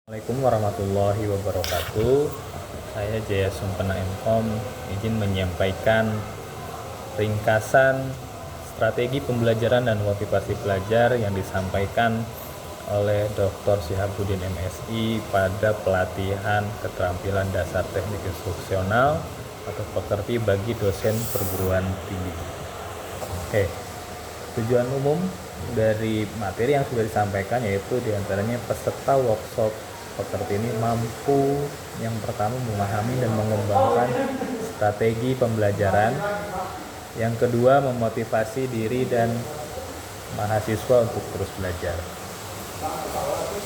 Assalamualaikum warahmatullahi wabarakatuh. Saya Jaya Sumpena Mkom izin menyampaikan ringkasan strategi pembelajaran dan motivasi pelajar yang disampaikan oleh Dr. Syihabuddin MSI pada pelatihan keterampilan dasar teknik instruksional atau pekerti bagi dosen perguruan tinggi. Oke, tujuan umum dari materi yang sudah disampaikan yaitu diantaranya peserta workshop pekerti ini mampu yang pertama memahami dan mengembangkan strategi pembelajaran, yang kedua memotivasi diri dan mahasiswa untuk terus belajar.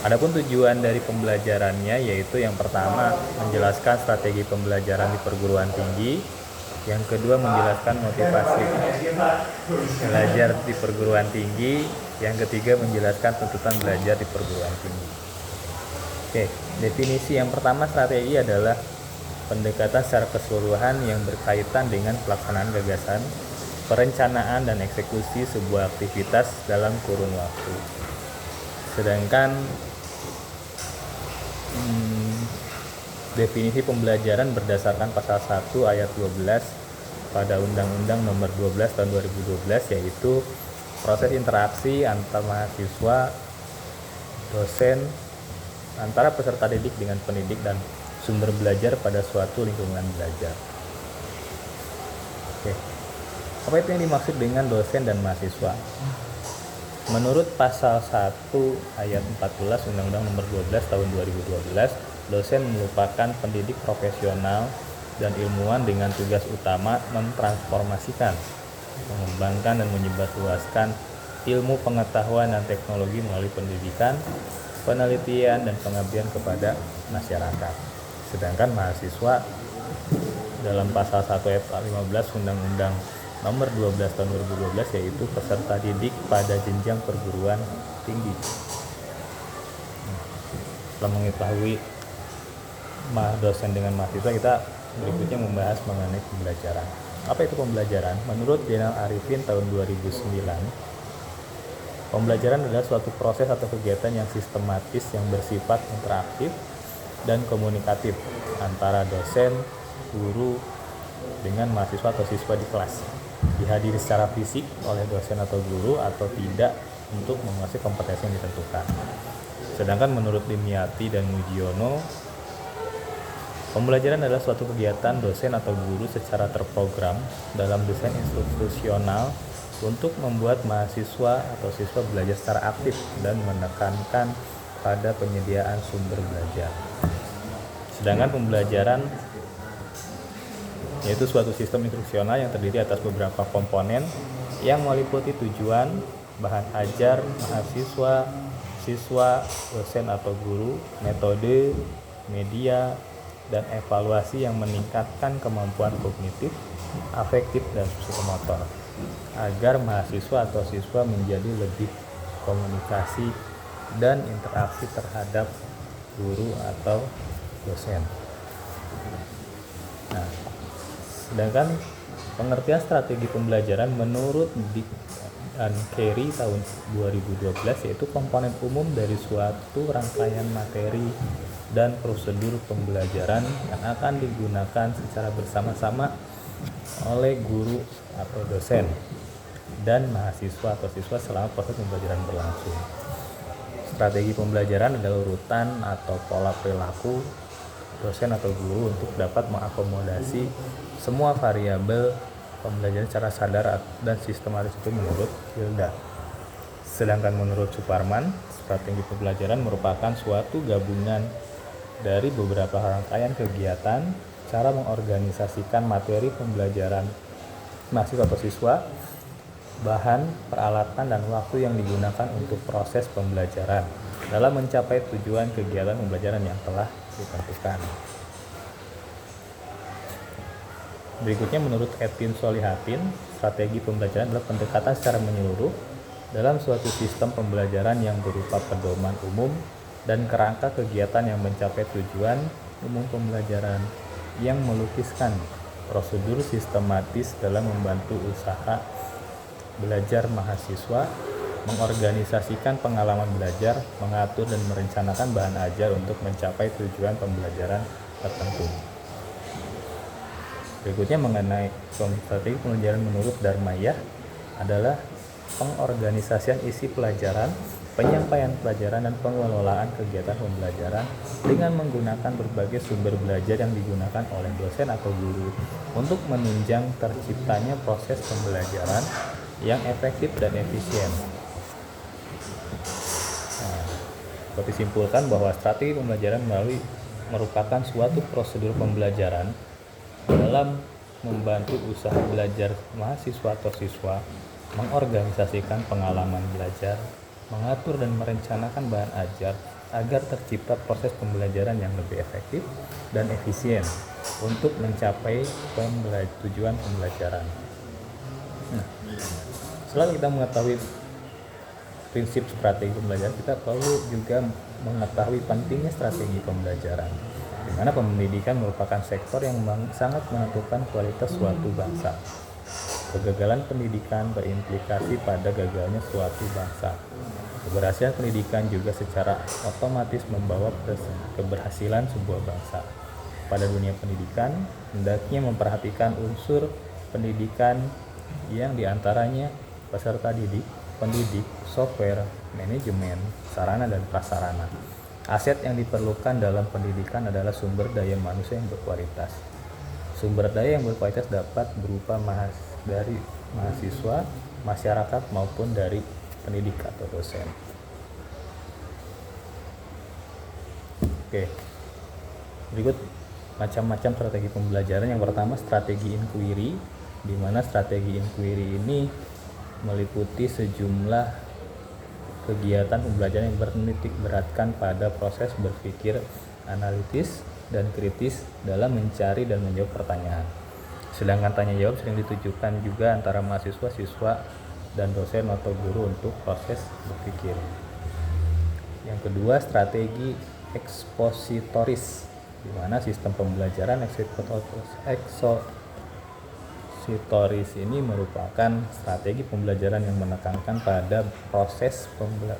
Adapun tujuan dari pembelajarannya yaitu yang pertama menjelaskan strategi pembelajaran di perguruan tinggi, yang kedua menjelaskan motivasi belajar di perguruan tinggi, yang ketiga menjelaskan tuntutan belajar di perguruan tinggi. Oke, definisi yang pertama strategi adalah pendekatan secara keseluruhan yang berkaitan dengan pelaksanaan gagasan, perencanaan dan eksekusi sebuah aktivitas dalam kurun waktu. Sedangkan definisi pembelajaran berdasarkan pasal 1 ayat 12 pada Undang-Undang Nomor 12 Tahun 2012 yaitu proses interaksi antar mahasiswa, dosen, antara peserta didik dengan pendidik dan sumber belajar pada suatu lingkungan belajar. Oke. Apa itu yang dimaksud dengan dosen dan mahasiswa? Menurut pasal 1 ayat 14 Undang-Undang Nomor 12 Tahun 2012, dosen merupakan pendidik profesional dan ilmuwan dengan tugas utama mentransformasikan, mengembangkan dan menyebarluaskan ilmu pengetahuan dan teknologi melalui pendidikan, penelitian dan pengabdian kepada masyarakat. Sedangkan mahasiswa dalam pasal 1 ayat 15 Undang-Undang Nomor 12 Tahun 2012 yaitu peserta didik pada jenjang perguruan tinggi. Setelah mengetahui dosen dengan mahasiswa, kita berikutnya membahas mengenai pembelajaran. Apa itu pembelajaran? Menurut Zainal Arifin tahun 2009, pembelajaran adalah suatu proses atau kegiatan yang sistematis yang bersifat interaktif dan komunikatif antara dosen, guru, dengan mahasiswa atau siswa di kelas. Dihadiri secara fisik oleh dosen atau guru atau tidak untuk menguasai kompetensi yang ditentukan. Sedangkan menurut Dimyati dan Mujiono, pembelajaran adalah suatu kegiatan dosen atau guru secara terprogram dalam desain institusional untuk membuat mahasiswa atau siswa belajar secara aktif dan menekankan pada penyediaan sumber belajar. Sedangkan pembelajaran yaitu suatu sistem instruksional yang terdiri atas beberapa komponen yang meliputi tujuan, bahan ajar, mahasiswa, siswa, dosen atau guru, metode, media, dan evaluasi yang meningkatkan kemampuan kognitif, afektif, dan psikomotor agar mahasiswa atau siswa menjadi lebih komunikasi dan interaksi terhadap guru atau dosen. Nah, sedangkan pengertian strategi pembelajaran menurut Dick dan Carey tahun 2012 yaitu komponen umum dari suatu rangkaian materi dan prosedur pembelajaran yang akan digunakan secara bersama-sama oleh guru atau dosen dan mahasiswa atau siswa selama proses pembelajaran berlangsung. Strategi pembelajaran adalah urutan atau pola perilaku dosen atau guru untuk dapat mengakomodasi semua variabel pembelajaran secara sadar dan sistematis itu menurut Hilda. Sedangkan menurut Suparman, strategi pembelajaran merupakan suatu gabungan dari beberapa rangkaian kegiatan, cara mengorganisasikan materi pembelajaran mahasiswa atau siswa, bahan, peralatan, dan waktu yang digunakan untuk proses pembelajaran dalam mencapai tujuan kegiatan pembelajaran yang telah ditentukan. Berikutnya menurut Edwin Solihatin, strategi pembelajaran adalah pendekatan secara menyeluruh dalam suatu sistem pembelajaran yang berupa pedoman umum dan kerangka kegiatan yang mencapai tujuan umum pembelajaran yang melukiskan prosedur sistematis dalam membantu usaha belajar mahasiswa mengorganisasikan pengalaman belajar, mengatur dan merencanakan bahan ajar untuk mencapai tujuan pembelajaran tertentu. Berikutnya mengenai strategi pembelajaran menurut Darmayah adalah pengorganisasian isi pelajaran, penyampaian pelajaran, dan pengelolaan kegiatan pembelajaran dengan menggunakan berbagai sumber belajar yang digunakan oleh dosen atau guru untuk menunjang terciptanya proses pembelajaran yang efektif dan efisien. Dapat disimpulkan bahwa strategi pembelajaran merupakan suatu prosedur pembelajaran dalam membantu usaha belajar mahasiswa atau siswa, mengorganisasikan pengalaman belajar, mengatur dan merencanakan bahan ajar agar tercipta proses pembelajaran yang lebih efektif dan efisien untuk mencapai tujuan pembelajaran. Setelah kita mengetahui prinsip strategi pembelajaran, kita perlu juga mengetahui pentingnya strategi pembelajaran, di mana pendidikan merupakan sektor yang sangat menentukan kualitas suatu bangsa. Kegagalan pendidikan berimplikasi pada gagalnya suatu bangsa. Keberhasilan pendidikan juga secara otomatis membawa keberhasilan sebuah bangsa. Pada dunia pendidikan, hendaknya memperhatikan unsur pendidikan yang diantaranya peserta didik, pendidik, software, manajemen, sarana dan prasarana. Aset yang diperlukan dalam pendidikan adalah sumber daya manusia yang berkualitas. Sumber daya yang berkualitas dapat berupa dari mahasiswa, masyarakat maupun dari pendidik atau dosen. Oke. Berikut macam-macam strategi pembelajaran. Yang pertama, strategi inquiry, di mana strategi inquiry ini meliputi sejumlah kegiatan pembelajaran yang menitik beratkan pada proses berpikir analitis dan kritis dalam mencari dan menjawab pertanyaan. Sedangkan tanya jawab sering ditujukan juga antara mahasiswa, siswa, dan dosen atau guru untuk proses berpikir. Yang kedua, strategi ekspositoris, di mana sistem pembelajaran ekspositoris ini merupakan strategi pembelajaran yang menekankan pada proses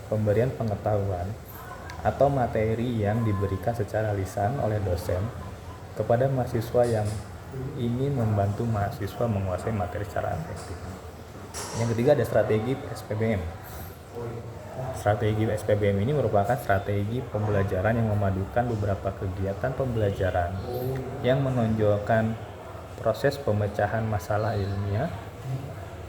pemberian pengetahuan atau materi yang diberikan secara lisan oleh dosen kepada mahasiswa yang ingin membantu mahasiswa menguasai materi secara efektif. Yang ketiga, ada strategi SPBM. Strategi SPBM ini merupakan strategi pembelajaran yang memadukan beberapa kegiatan pembelajaran yang menonjolkan proses pemecahan masalah ilmiah.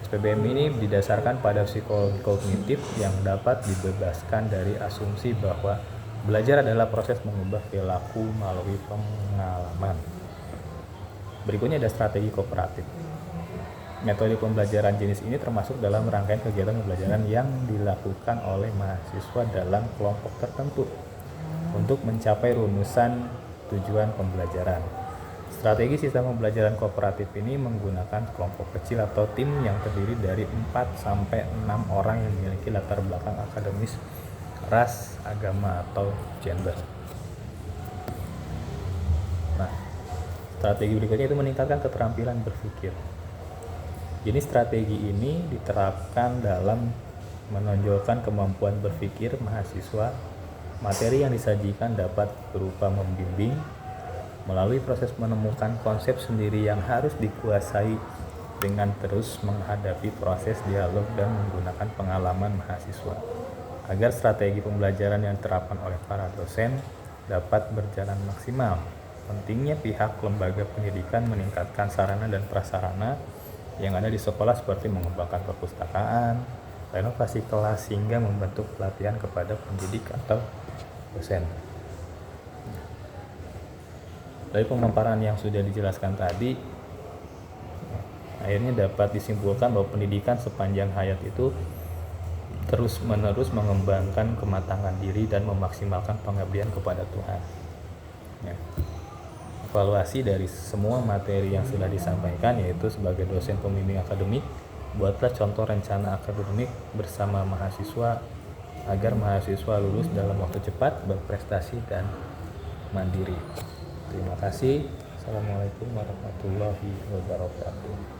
SPBM ini didasarkan pada psikologi kognitif yang dapat dibebaskan dari asumsi bahwa belajar adalah proses mengubah perilaku melalui pengalaman. Berikutnya ada strategi kooperatif. Metode pembelajaran jenis ini termasuk dalam rangkaian kegiatan pembelajaran yang dilakukan oleh mahasiswa dalam kelompok tertentu untuk mencapai rumusan tujuan pembelajaran. Strategi sistem pembelajaran kooperatif ini menggunakan kelompok kecil atau tim yang terdiri dari 4-6 orang yang memiliki latar belakang akademis, ras, agama, atau gender. Nah, strategi berikutnya itu meningkatkan keterampilan berpikir. Jenis strategi ini diterapkan dalam menonjolkan kemampuan berpikir mahasiswa. Materi yang disajikan dapat berupa membimbing melalui proses menemukan konsep sendiri yang harus dikuasai dengan terus menghadapi proses dialog dan menggunakan pengalaman mahasiswa agar strategi pembelajaran yang diterapkan oleh para dosen dapat berjalan maksimal. Pentingnya pihak lembaga pendidikan meningkatkan sarana dan prasarana yang ada di sekolah seperti mengembangkan perpustakaan, renovasi kelas hingga membentuk pelatihan kepada pendidik atau dosen. Dari pemaparan yang sudah dijelaskan tadi, akhirnya dapat disimpulkan bahwa pendidikan sepanjang hayat itu terus-menerus mengembangkan kematangan diri dan memaksimalkan pengabdian kepada Tuhan. Ya. Evaluasi dari semua materi yang sudah disampaikan, yaitu sebagai dosen pembimbing akademik, buatlah contoh rencana akademik bersama mahasiswa agar mahasiswa lulus dalam waktu cepat, berprestasi, dan mandiri. Terima kasih. Assalamualaikum warahmatullahi wabarakatuh.